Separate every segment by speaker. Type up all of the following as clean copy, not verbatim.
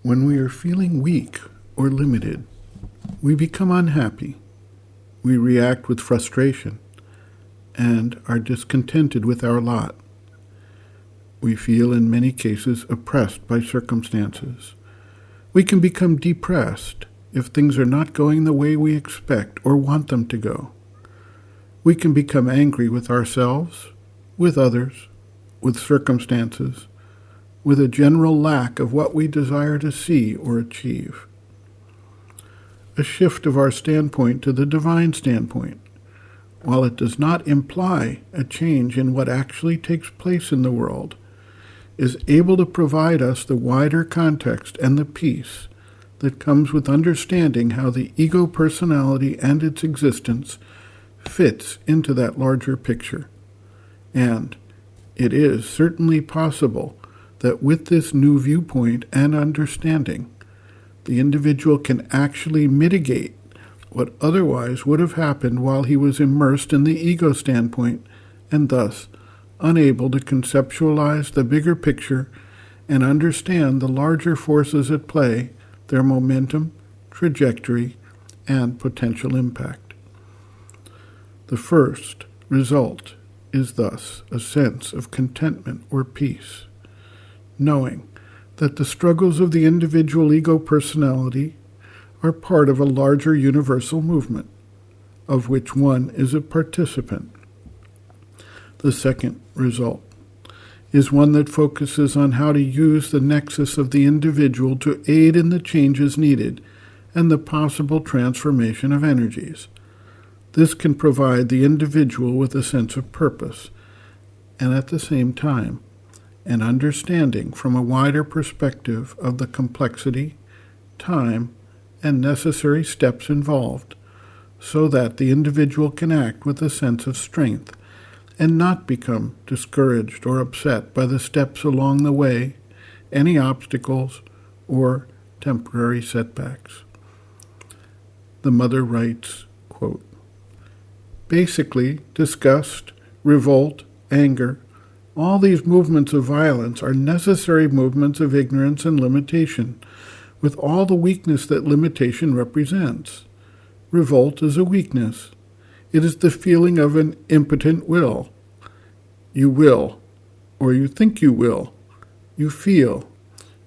Speaker 1: When we are feeling weak or limited, we become unhappy. We react with frustration and are discontented with our lot. We feel in many cases oppressed by circumstances. We can become depressed if things are not going the way we expect or want them to go. We can become angry with ourselves, with others, with circumstances, with a general lack of what we desire to see or achieve. A shift of our standpoint to the divine standpoint, while it does not imply a change in what actually takes place in the world, is able to provide us the wider context and the peace that comes with understanding how the ego personality and its existence fits into that larger picture. And it is certainly possible that with this new viewpoint and understanding, the individual can actually mitigate what otherwise would have happened while he was immersed in the ego standpoint and thus unable to conceptualize the bigger picture and understand the larger forces at play, their momentum, trajectory, and potential impact. The first result is thus a sense of contentment or peace, knowing that the struggles of the individual ego personality are part of a larger universal movement, of which one is a participant. The second result is one that focuses on how to use the nexus of the individual to aid in the changes needed and the possible transformation of energies. This can provide the individual with a sense of purpose, and at the same time, an understanding from a wider perspective of the complexity, time, and necessary steps involved, so that the individual can act with a sense of strength and not become discouraged or upset by the steps along the way, any obstacles, or temporary setbacks. The mother writes, quote, "Basically, disgust, revolt, anger, all these movements of violence are necessary movements of ignorance and limitation, with all the weakness that limitation represents. Revolt is a weakness. It is the feeling of an impotent will. You will, or you think you will. You feel.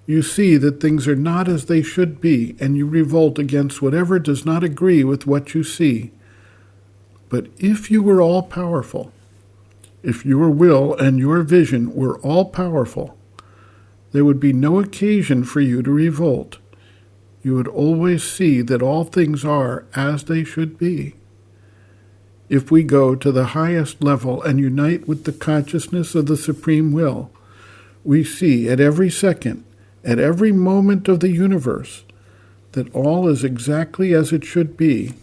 Speaker 1: You see that things are not as they should be, and you revolt against whatever does not agree with what you see. But if you were all-powerful, if your will and your vision were all-powerful, there would be no occasion for you to revolt. You would always see that all things are as they should be. If we go to the highest level and unite with the consciousness of the Supreme Will, we see at every second, at every moment of the universe, that all is exactly as it should be,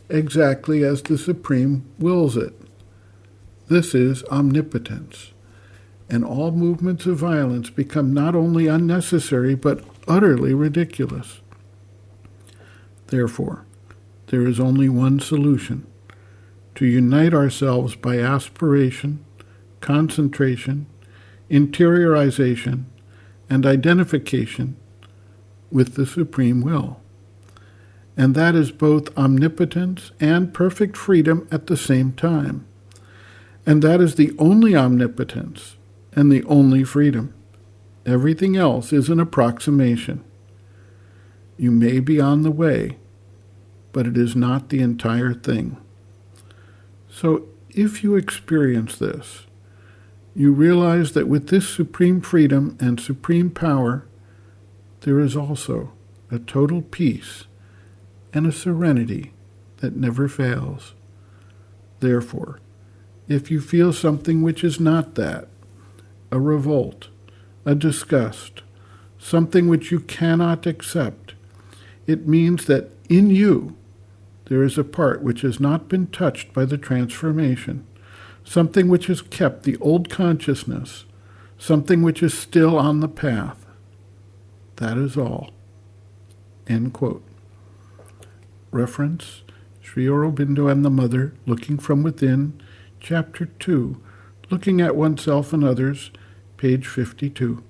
Speaker 1: exactly as the Supreme wills it. This is omnipotence, and all movements of violence become not only unnecessary but utterly ridiculous. Therefore, there is only one solution: to unite ourselves by aspiration, concentration, interiorization, and identification with the Supreme Will. And that is both omnipotence and perfect freedom at the same time. And that is the only omnipotence and the only freedom. Everything else is an approximation. You may be on the way, but it is not the entire thing. So if you experience this, you realize that with this supreme freedom and supreme power, there is also a total peace and a serenity that never fails. Therefore, if you feel something which is not that, a revolt, a disgust, something which you cannot accept, it means that in you there is a part which has not been touched by the transformation, something which has kept the old consciousness, something which is still on the path. That is all." End quote. Reference, Sri Aurobindo and the Mother, Looking from Within, Chapter 2, Looking at Oneself and Others, page 52.